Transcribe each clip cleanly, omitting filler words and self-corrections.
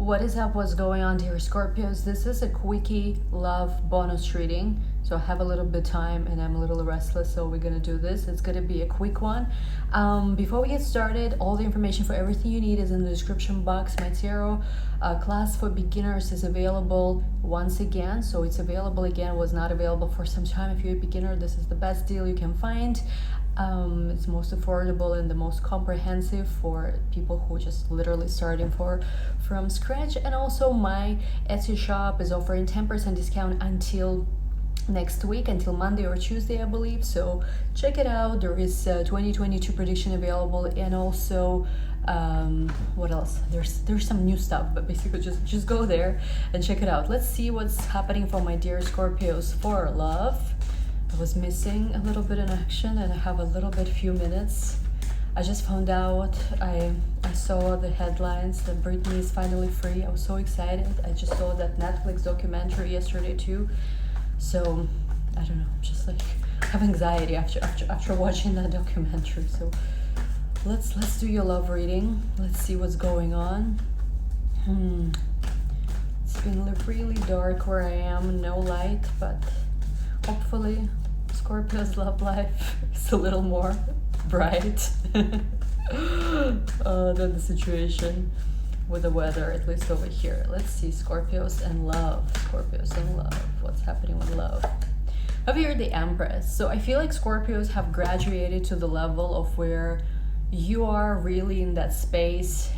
What is up? What's going on, dear Scorpios? This is a quickie love bonus reading. So I have a little bit of time and I'm a little restless, so we're gonna do this. It's gonna be a quick one. Before we get started, all the information for everything you need is in the description box. My tarot class for beginners is available once again. So it's available again, was not available for some time. If you're a beginner, this is the best deal you can find. It's most affordable and the most comprehensive for people who just literally starting from scratch. And also my Etsy shop is offering 10% discount until next week, until Monday or Tuesday, I believe. So check it out. There is 2022 prediction available, and also what else? There's some new stuff, but basically just go there and check it out. Let's see what's happening for my dear Scorpios for love. I was missing a little bit in action and I have a little bit, few minutes. I just found out, I saw the headlines that Britney is finally free. I was so excited. I just saw that Netflix documentary yesterday too. So I don't know, just like I have anxiety after watching that documentary. So let's do your love reading. Let's see what's going on. It's been really dark where I am, no light, but hopefully Scorpio's love life is a little more bright than the situation with the weather, at least over here. Let's see, Scorpios and love. Scorpios and love. What's happening with love? Over here, the Empress. So I feel like Scorpios have graduated to the level of where you are really in that space.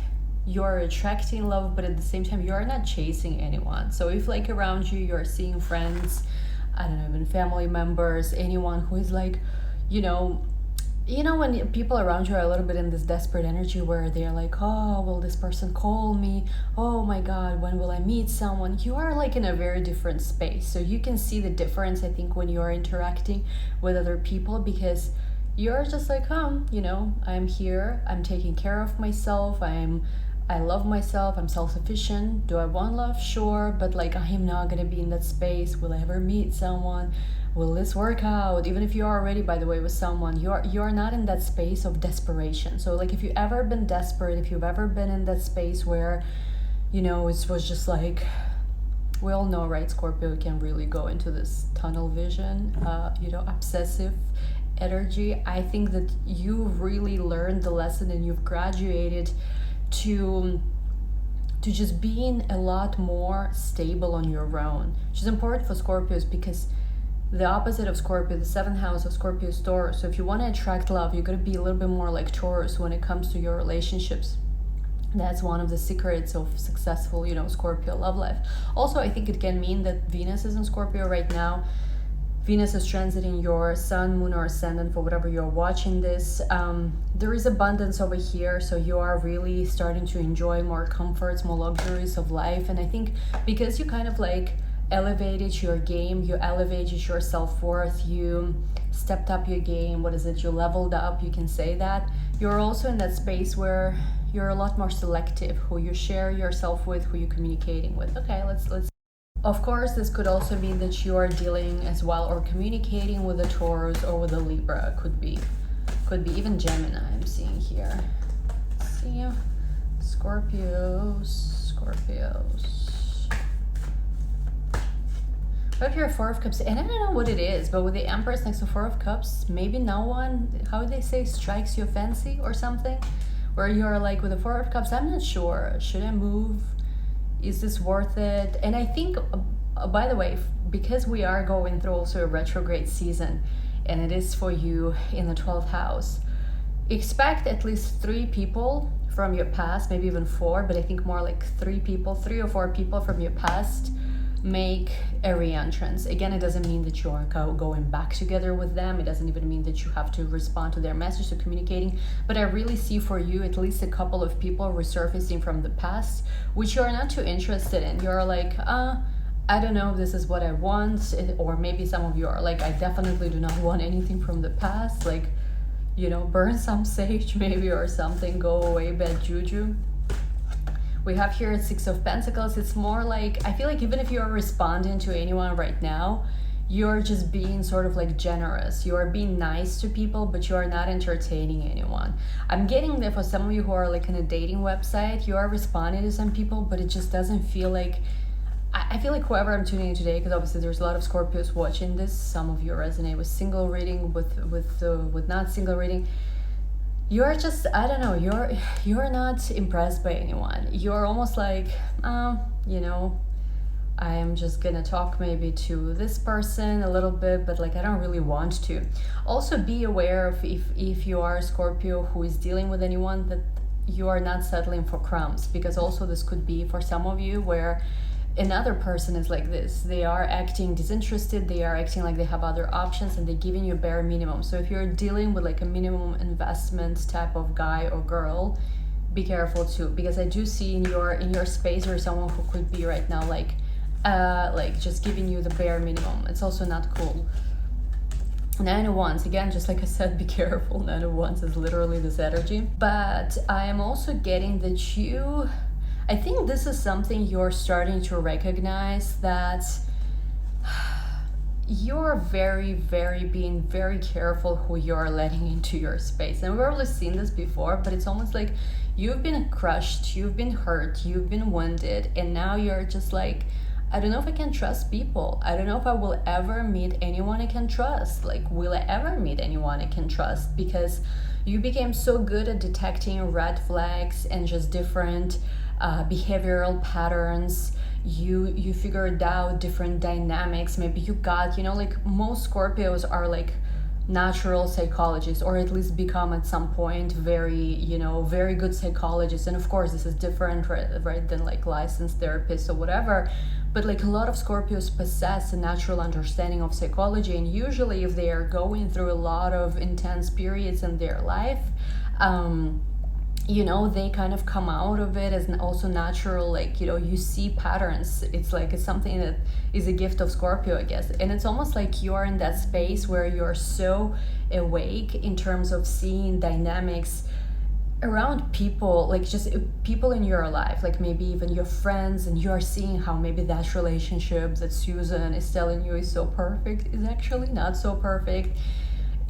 You're attracting love, but at the same time, you're not chasing anyone. So if like around you, you're seeing friends, I don't know, even family members, anyone who is like, you know, when people around you are a little bit in this desperate energy where they're like, oh, will this person call me? Oh my God, when will I meet someone? You are like in a very different space. So you can see the difference, I think, when you are interacting with other people, because you're just like, I'm here, I'm taking care of myself, I love myself, I'm self-sufficient. Do I want love? Sure, but like I am not gonna be in that space. Will I ever meet someone? Will this work out? Even if you are already, by the way, with someone, you are not in that space of desperation. So like if you've ever been desperate, if you've ever been in that space where, it was just like, we all know, right, Scorpio can really go into this tunnel vision, obsessive energy. I think that you really learned the lesson and you've graduated to just being a lot more stable on your own, which is important for Scorpios, because the opposite of Scorpio, the 7th house of Scorpio is Taurus. So if you want to attract love, you got to be a little bit more like Taurus when it comes to your relationships. That's one of the secrets of successful, Scorpio love life. Also, I think it can mean that Venus is in Scorpio right now. Venus is transiting your sun, moon, or ascendant for whatever you're watching this. There is abundance over here, so you are really starting to enjoy more comforts, more luxuries of life. And I think because you kind of like elevated your game, you elevated your self-worth, you stepped up your game, you leveled up, you can say that. You're also in that space where you're a lot more selective who you share yourself with, who you're communicating with. Okay, let's of course, this could also mean that you are dealing as well or communicating with a Taurus or with a Libra. Could be even Gemini, I'm seeing here. See, Scorpios. But if you're 4 of Cups, and I don't know what it is, but with the Empress next to 4 of Cups, maybe no one, how do they say, strikes your fancy or something? Where you're like, with the 4 of Cups, I'm not sure. Should I move? Is this worth it? And I think, by the way, because we are going through also a retrograde season, and it is for you in the 12th house, expect at least 3 people from your past, maybe even 4, but I think more like 3 or 4 people from your past make a re-entrance. Again, it doesn't mean that you are going back together with them. It doesn't even mean that you have to respond to their message or communicating. But I really see for you at least a couple of people resurfacing from the past, which you're not too interested in. You're like, I don't know if this is what I want. Or maybe some of you are like, I definitely do not want anything from the past. Like, burn some sage maybe or something, go away, bad juju. We have here at 6 of Pentacles. It's more like, I feel like even if you're responding to anyone right now, you're just being sort of like generous. You are being nice to people, but you are not entertaining anyone. I'm getting that for some of you who are like in a dating website, you are responding to some people, but it just doesn't feel like, I feel like whoever I'm tuning in today, because obviously there's a lot of Scorpios watching this. Some of you resonate with single reading, with not single reading. You're just, I don't know, you're not impressed by anyone. You're almost like, you know, I am just gonna talk maybe to this person a little bit, but like I don't really want to. Also be aware of if you are a Scorpio who is dealing with anyone, that you are not settling for crumbs, because also this could be for some of you where another person is like this. They are acting disinterested, they are acting like they have other options, and they're giving you bare minimum. So if you're dealing with like a minimum investment type of guy or girl, be careful too, because I do see in your space there's someone who could be right now like just giving you the bare minimum. It's also not cool. Nine of Wands, again, just like I said, be careful. Nine of Wands is literally this energy. But I am also getting that I think this is something you're starting to recognize, that you're being very careful who you're letting into your space. And we've already seen this before, but it's almost like you've been crushed, you've been hurt, you've been wounded, and now you're just like, I don't know if I can trust people. I don't know if I will ever meet anyone I can trust. Like, will I ever meet anyone I can trust? Because you became so good at detecting red flags and just different behavioral patterns. You figured out different dynamics. Maybe you got, like most Scorpios are like natural psychologists, or at least become at some point very good psychologists. And of course this is different, right, than like licensed therapists or whatever. But like a lot of Scorpios possess a natural understanding of psychology, and usually if they are going through a lot of intense periods in their life, they kind of come out of it as also natural, like, you see patterns. It's something that is a gift of Scorpio, I guess. And it's almost like you're in that space where you're so awake in terms of seeing dynamics around people, like just people in your life, like maybe even your friends, and you're seeing how maybe that relationship that Susan is telling you is so perfect is actually not so perfect.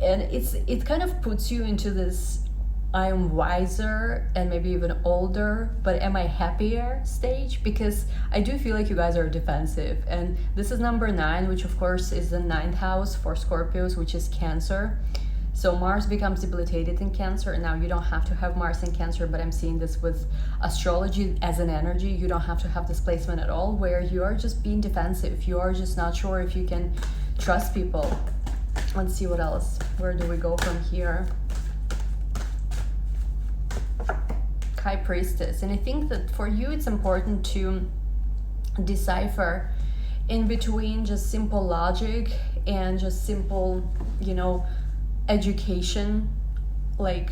And it kind of puts you into this I am wiser and maybe even older, but am I happier stage? Because I do feel like you guys are defensive. And this is number 9, which of course is the 9th house for Scorpios, which is Cancer. So Mars becomes debilitated in Cancer. And now you don't have to have Mars in Cancer, but I'm seeing this with astrology as an energy. You don't have to have this placement at all, where you are just being defensive. You are just not sure if you can trust people. Let's see what else. Where do we go from here? High Priestess. And I think that for you it's important to decipher in between just simple logic and just simple, education. Like,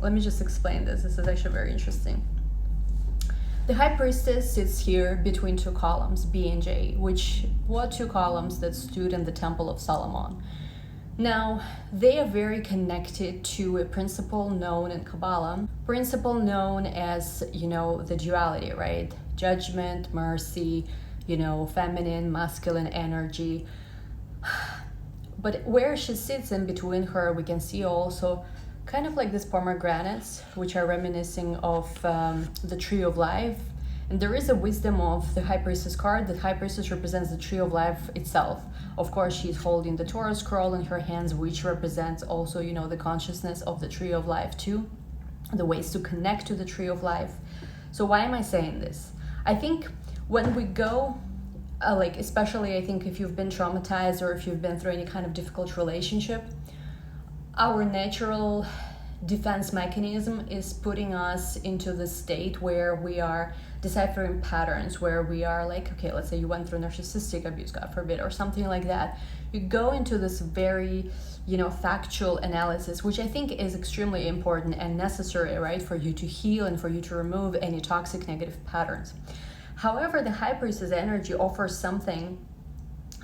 let me just explain this. This is actually very interesting. The High Priestess sits here between 2 columns, B and J, which were 2 columns that stood in the Temple of Solomon. Now, they are very connected to a principle known in Kabbalah, principle known as, the duality, right? Judgment, mercy, feminine, masculine energy. But where she sits in between her, we can see also kind of like these pomegranates, which are reminiscing of the Tree of Life. And there is a wisdom of the High Priestess card. The High Priestess represents the Tree of Life itself. Of course, she's holding the Torah scroll in her hands, which represents also, the consciousness of the Tree of Life too, the ways to connect to the Tree of Life. So why am I saying this? I think when we go, especially I think if you've been traumatized or if you've been through any kind of difficult relationship, our natural defense mechanism is putting us into the state where we are deciphering patterns, where we are like, okay, let's say you went through narcissistic abuse, God forbid, or something like that. You go into this very, factual analysis, which I think is extremely important and necessary, right, for you to heal and for you to remove any toxic negative patterns. However, the High Priestess energy offers something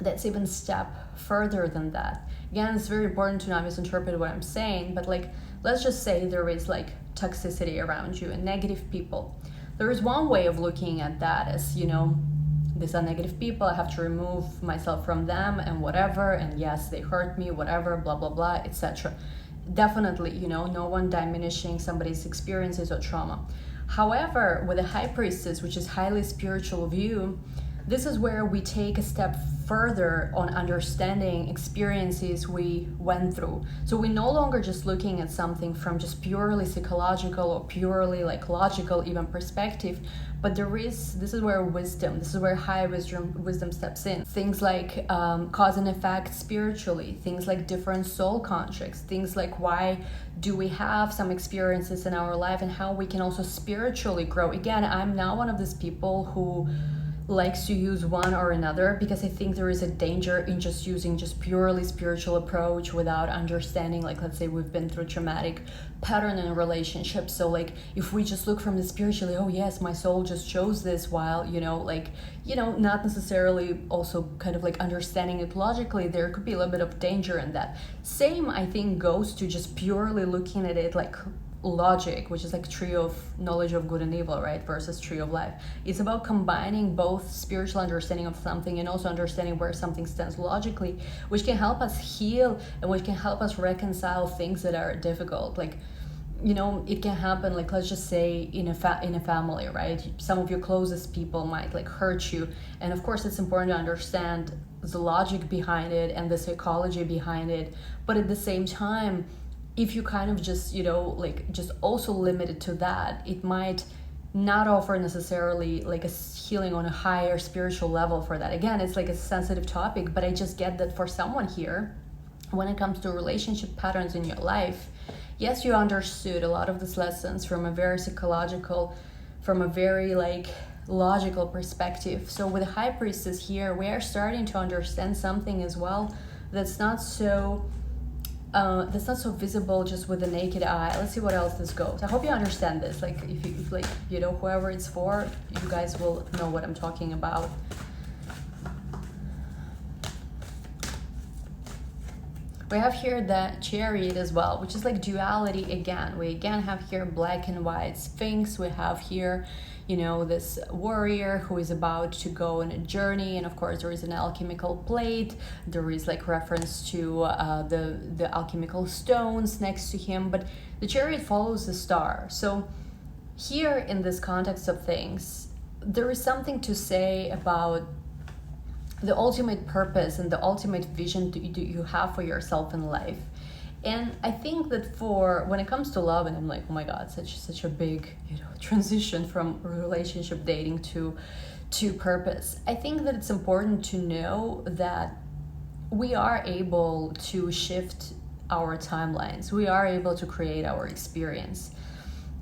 that's even a step further than that. Again, it's very important to not misinterpret what I'm saying, but let's just say there is toxicity around you and negative people. There is one way of looking at that as, these are negative people, I have to remove myself from them and whatever, and yes, they hurt me, whatever, blah blah blah, etc. Definitely, you know, no one diminishing somebody's experiences or trauma. However, with the High Priestess, which is highly spiritual view, this is where we take a step further on understanding experiences we went through. So we're no longer just looking at something from just purely psychological or purely like logical even perspective, but this is where this is where high wisdom steps in. Things like cause and effect spiritually, things like different soul contracts, things like why do we have some experiences in our life and how we can also spiritually grow. Again, I'm now one of these people who likes to use one or another, because I think there is a danger in just using just purely spiritual approach without understanding, like, let's say we've been through traumatic pattern in a relationship. So like if we just look from the spiritually, oh yes, my soul just chose this, while not necessarily also kind of like understanding it logically, there could be a little bit of danger in that. Same I think goes to just purely looking at it like logic, which is like tree of knowledge of good and evil, right, versus tree of life. It's about combining both spiritual understanding of something and also understanding where something stands logically, which can help us heal and which can help us reconcile things that are difficult. Like, you know, it can happen, like, let's just say in a family, right? Some of your closest people might like hurt you, and of course it's important to understand the logic behind it and the psychology behind it, but at the same time, if you kind of just, just also limit it to that, it might not offer necessarily like a healing on a higher spiritual level for that. Again, it's like a sensitive topic, but I just get that for someone here, when it comes to relationship patterns in your life, yes, you understood a lot of these lessons from a very psychological, from a very like logical perspective. So with the High Priestess here, we are starting to understand something as well that's not so visible just with the naked eye. Let's see what else this goes. I hope you understand this. Like if whoever it's for, you guys will know what I'm talking about. We have here the Chariot as well, which is like duality again. We again have here black and white Sphinx. We have here, this warrior who is about to go on a journey, and of course there is an alchemical plate. There is like reference to the alchemical stones next to him, but the Chariot follows the star. So here in this context of things, there is something to say about the ultimate purpose and the ultimate vision you have for yourself in life. And I think that when it comes to love, and I'm like, oh my God, such a big, transition from relationship dating to purpose. I think that it's important to know that we are able to shift our timelines. We are able to create our experience.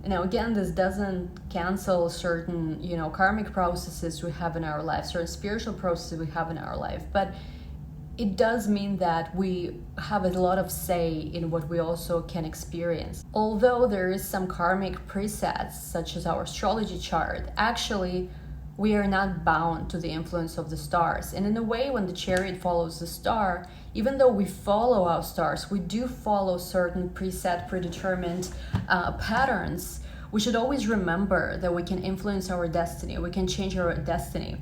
Now, again, this doesn't cancel certain, karmic processes we have in our life, certain spiritual processes we have in our life, but it does mean that we have a lot of say in what we also can experience. Although there is some karmic presets, such as our astrology chart, actually, we are not bound to the influence of the stars. And in a way, when the Chariot follows the star, even though we follow our stars, we do follow certain predetermined patterns. We should always remember that we can influence our destiny. We can change our destiny.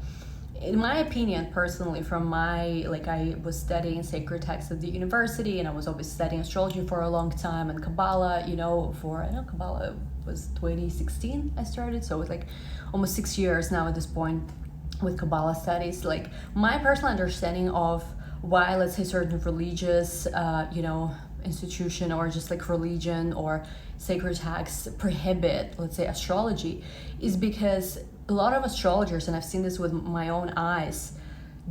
In my opinion, personally, I was studying sacred texts at the university, and I was always studying astrology for a long time, and Kabbalah, Kabbalah was 2016 I started, so it's like almost 6 years now at this point with Kabbalah studies. Like, my personal understanding of why, let's say, certain religious, institution or just like religion or sacred texts prohibit, let's say, astrology, is because a lot of astrologers, and I've seen this with my own eyes,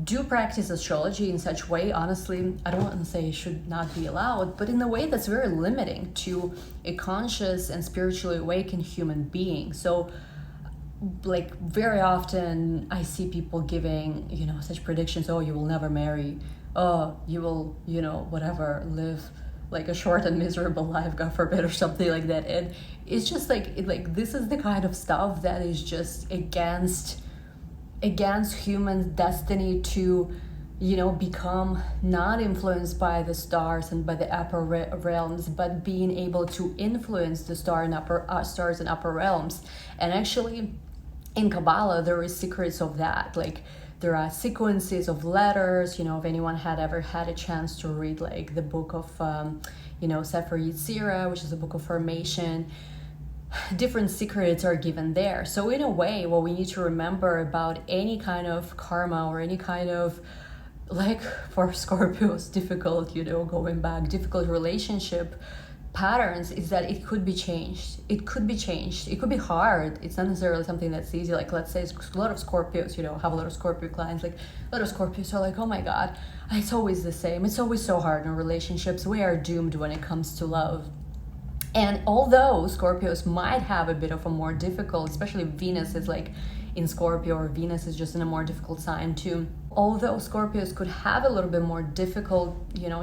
do practice astrology in such way, honestly, I don't want to say it should not be allowed, but in a way that's very limiting to a conscious and spiritually awakened human being. So, like, very often I see people giving, such predictions, oh, you will never marry, oh, you will, whatever, live like a short and miserable life, God forbid, or something like that. And it's just like this is the kind of stuff that is just against human destiny to, become not influenced by the stars and by the upper realms, but being able to influence the stars and upper realms. And actually, in Kabbalah, there is secrets of that. Like, there are sequences of letters. You know, if anyone had ever had a chance to read like the book of Sefer Yetzirah, which is a book of formation, different secrets are given there. So in a way, what we need to remember about any kind of karma or any kind of, like for Scorpios, difficult, going back, difficult relationship patterns, is that it could be changed. It could be changed. It could be hard. It's not necessarily something that's easy. Like, let's say a lot of Scorpios, have a lot of Scorpio clients, like a lot of Scorpios are like, oh my God, it's always the same. It's always so hard in relationships. We are doomed when it comes to love. And although Scorpios might have a bit of a more difficult, especially Venus is like in Scorpio, or Venus is just in a more difficult sign too. Although Scorpios could have a little bit more difficult,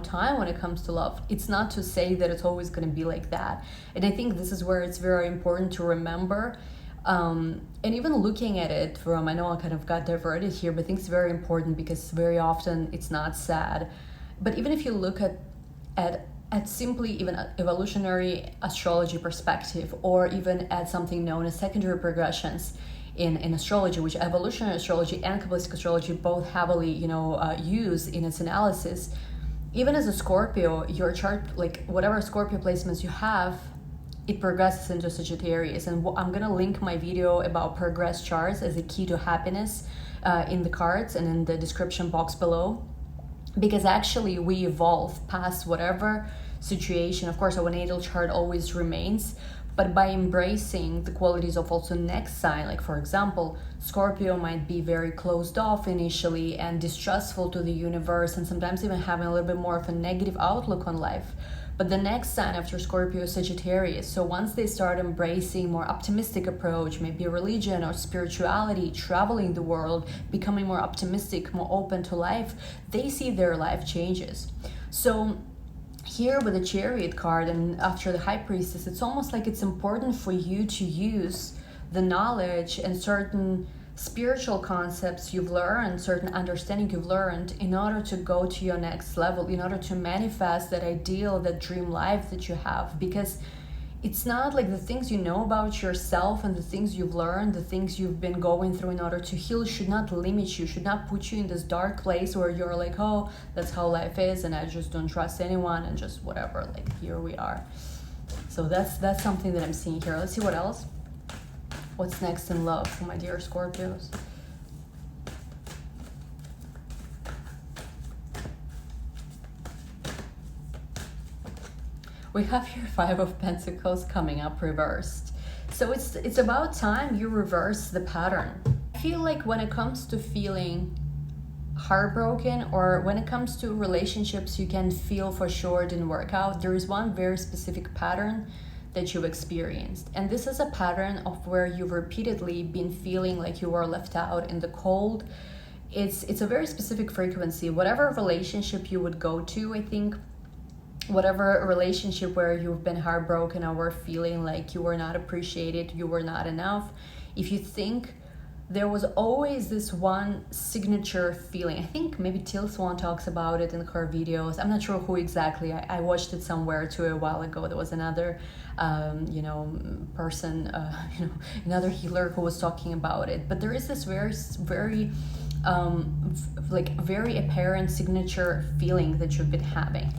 time when it comes to love, it's not to say that it's always going to be like that. And I think this is where it's very important to remember. And even looking at it from, I know I kind of got diverted here, but I think it's very important because very often it's not sad. But even if you look at simply even evolutionary astrology perspective, or even at something known as secondary progressions in astrology, which evolutionary astrology and Kabbalistic astrology both heavily use in its analysis. Even as a Scorpio, your chart, like whatever Scorpio placements you have, it progresses into Sagittarius. And I'm gonna link my video about progress charts as a key to happiness in the cards and in the description box below, because actually we evolve past whatever situation. Of course, our natal chart always remains, but by embracing the qualities of also next sign, like for example, Scorpio might be very closed off initially and distrustful to the universe, and sometimes even having a little bit more of a negative outlook on life. But the next sign after Scorpio is Sagittarius. So once they start embracing more optimistic approach, maybe religion or spirituality, traveling the world, becoming more optimistic, more open to life, they see their life changes. So here with the Chariot card and after the High Priestess, it's almost like it's important for you to use the knowledge and certain spiritual concepts you've learned, certain understanding you've learned, in order to go to your next level, in order to manifest that ideal, that dream life that you have. Because it's not like the things you know about yourself and the things you've learned, the things you've been going through in order to heal should not limit you, should not put you in this dark place where you're like, oh, that's how life is and I just don't trust anyone and just whatever, like here we are. So that's something that I'm seeing here. Let's see what else. What's next in love for my dear Scorpios? We have here Five of Pentacles coming up reversed. So it's about time you reverse the pattern. I feel like when it comes to feeling heartbroken, or when it comes to relationships you can feel for sure didn't work out, there is one very specific pattern that you've experienced. And this is a pattern of where you've repeatedly been feeling like you were left out in the cold. It's a very specific frequency. Whatever relationship you would go to, I think, whatever relationship where you've been heartbroken or were feeling like you were not appreciated, you were not enough, if you think there was always this one signature feeling. I think maybe Teal Swan talks about it in her videos. I'm not sure who exactly. I watched it somewhere too a while ago. There was another person, another healer who was talking about it. But there is this very very apparent signature feeling that you've been having.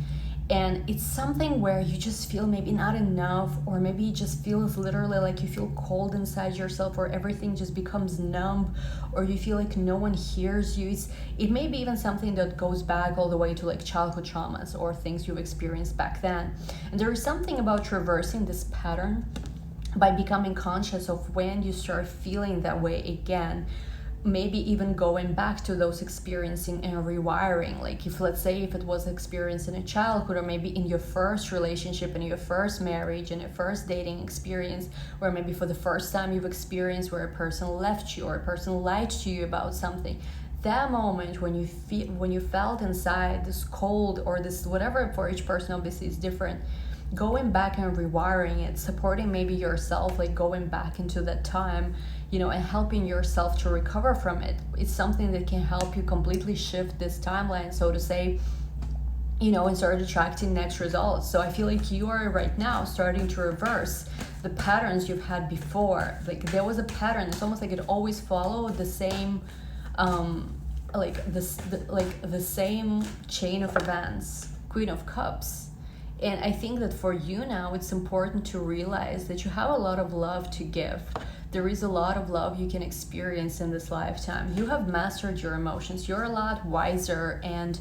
And it's something where you just feel maybe not enough, or maybe it just feels literally like you feel cold inside yourself, or everything just becomes numb, or you feel like no one hears you. It may be even something that goes back all the way to like childhood traumas or things you've experienced back then. And there is something about reversing this pattern by becoming conscious of when you start feeling that way again. Maybe even going back to those experiencing and rewiring. Like if, let's say, if it was experienced in a childhood, or maybe in your first relationship, in your first marriage, in your first dating experience, or maybe for the first time you've experienced where a person left you or a person lied to you about something. That moment when you felt inside this cold, or this whatever, for each person obviously is different, going back and rewiring it, supporting maybe yourself, like going back into that time, and helping yourself to recover from it. It's something that can help you completely shift this timeline, so to say, and start attracting next results. So I feel like you are right now starting to reverse the patterns you've had before. Like there was a pattern. It's almost like it always followed the same like the same chain of events, Queen of Cups. And I think that for you now, it's important to realize that you have a lot of love to give. There is a lot of love you can experience in this lifetime. You have mastered your emotions. You're a lot wiser and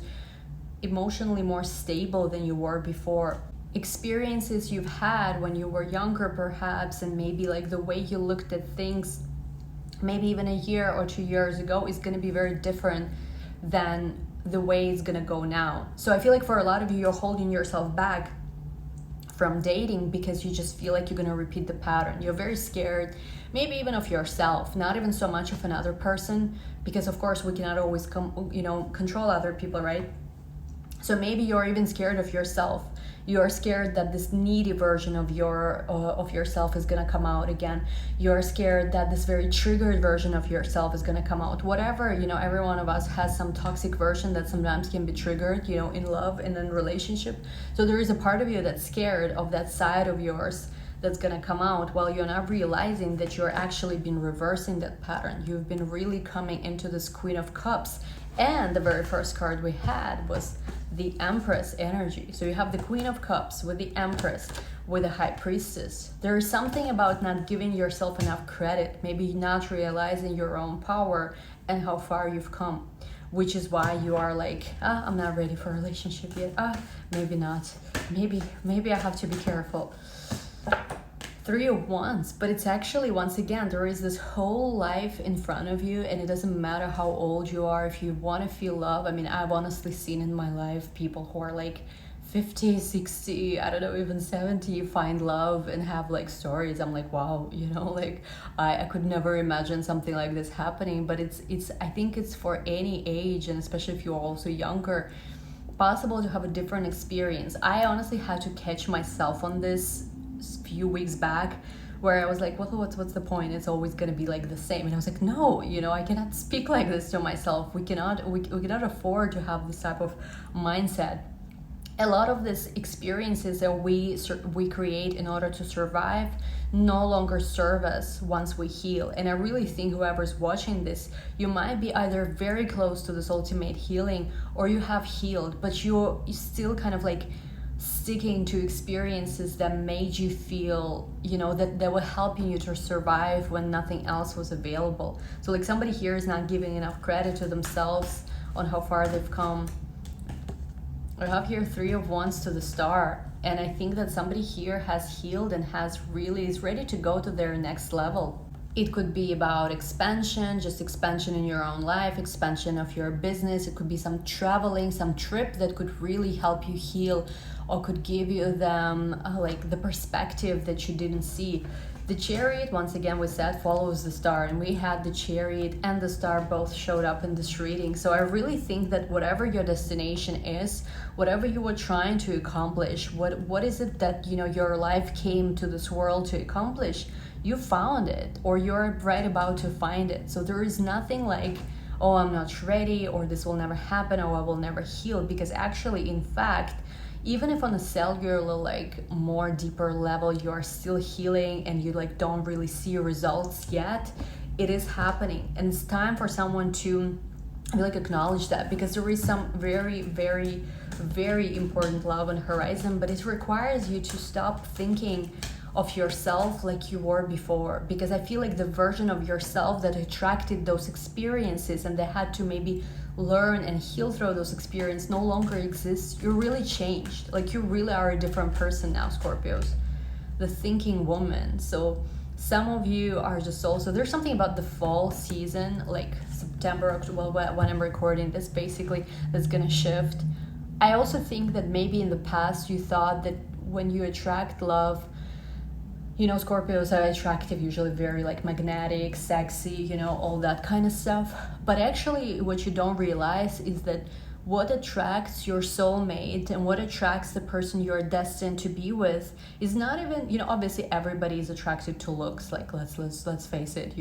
emotionally more stable than you were before. Experiences you've had when you were younger, perhaps, and maybe like the way you looked at things maybe even a year or 2 years ago is going to be very different than the way it's going to go now. So I feel like for a lot of you, you're holding yourself back from dating because you just feel like you're going to repeat the pattern. You're very scared, maybe even of yourself, not even so much of another person, because of course we cannot always control other people, right? So maybe you're even scared of yourself. You're scared that this needy version of yourself is gonna come out again. You're scared that this very triggered version of yourself is gonna come out. Whatever, every one of us has some toxic version that sometimes can be triggered, in love and in relationship. So there is a part of you that's scared of that side of yours that's gonna come out, while you're not realizing that you're actually been reversing that pattern. You've been really coming into this Queen of Cups. And the very first card we had was the Empress energy. So you have the Queen of Cups with the Empress, with the High Priestess. There is something about not giving yourself enough credit, maybe not realizing your own power and how far you've come, which is why you are like, I'm not ready for a relationship yet. Maybe not. Maybe I have to be careful. 3 of Wands, but it's actually, once again, there is this whole life in front of you, and it doesn't matter how old you are. If you want to feel love, I mean, I've honestly seen in my life people who are like 50, 60, I don't know, even 70, find love and have like stories. I'm like, wow, like I could never imagine something like this happening. But it's I think it's for any age, and especially if you're also younger, possible to have a different experience. I honestly had to catch myself on this few weeks back, where I was like, well, what's the point? It's always going to be like the same. And I was like, no, I cannot speak like this to myself. We cannot afford to have this type of mindset. A lot of these experiences that we create in order to survive no longer serve us once we heal. And I really think whoever's watching this, you might be either very close to this ultimate healing, or you have healed, but you're still kind of like sticking to experiences that made you feel, that were helping you to survive when nothing else was available. So like somebody here is not giving enough credit to themselves on how far they've come. I have here 3 of Wands to the Star, and I think that somebody here has healed and is ready to go to their next level. It could be about expansion, just expansion in your own life, expansion of your business. It could be some traveling, some trip that could really help you heal, or could give you like the perspective that you didn't see. The Chariot, once again, we said, follows the star, and we had the Chariot and the star both showed up in this reading. So I really think that whatever your destination is, whatever you were trying to accomplish, what is it that your life came to this world to accomplish, you found it, or you're right about to find it. So there is nothing like, oh, I'm not ready, or this will never happen, or I will never heal, because actually, in fact, even if on a cellular, like more deeper level, you are still healing and you like don't really see results yet, it is happening. And it's time for someone to like acknowledge that, because there is some very, very, very important love on the horizon, but it requires you to stop thinking of yourself like you were before, because I feel like the version of yourself that attracted those experiences and they had to maybe learn and heal through those experiences no longer exists. You're really changed. Like you really are a different person now, Scorpios. The thinking woman. So some of you are just also, there's something about the fall season, like September, October, when I'm recording this, basically, that's gonna shift. I also think that maybe in the past you thought that when you attract love, Scorpios are attractive, usually very like magnetic, sexy, all that kind of stuff. But actually what you don't realize is that what attracts your soulmate and what attracts the person you're destined to be with is not even, obviously everybody is attracted to looks, like let's face it,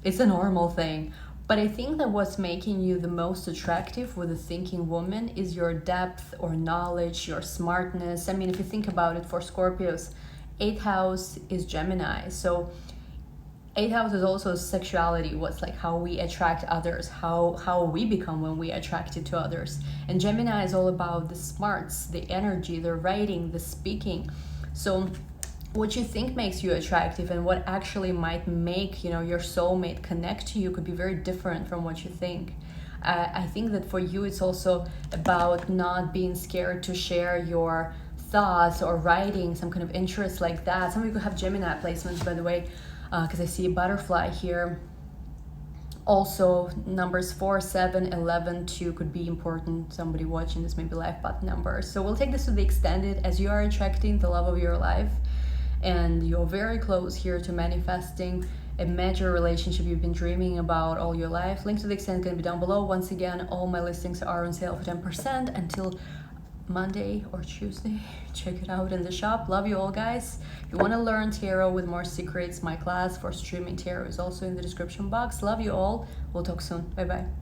it's a normal thing. But I think that what's making you the most attractive with a thinking woman is your depth or knowledge, your smartness. I mean, if you think about it, for Scorpios, 8th house is Gemini. So 8th house is also sexuality, what's like how we attract others, how we become when we attracted to others. And Gemini is all about the smarts, the energy, the writing, the speaking. So what you think makes you attractive and what actually might make, you know, your soulmate connect to you could be very different from what you think. I think that for you it's also about not being scared to share your thoughts or writing, some kind of interest like that. Some of you could have Gemini placements, by the way, because I see a butterfly here. Also, numbers 4, 7, 11, 2 could be important. Somebody watching this, maybe life path numbers. So we'll take this to the extended, as you are attracting the love of your life and you're very close here to manifesting a major relationship you've been dreaming about all your life. Link to the extended is going to be down below. Once again, all my listings are on sale for 10% until Monday or Tuesday. Check it out in the shop. Love you all, guys. If you want to learn tarot with more secrets, my class for streaming tarot is also in the description box. Love you all. We'll talk soon. Bye bye.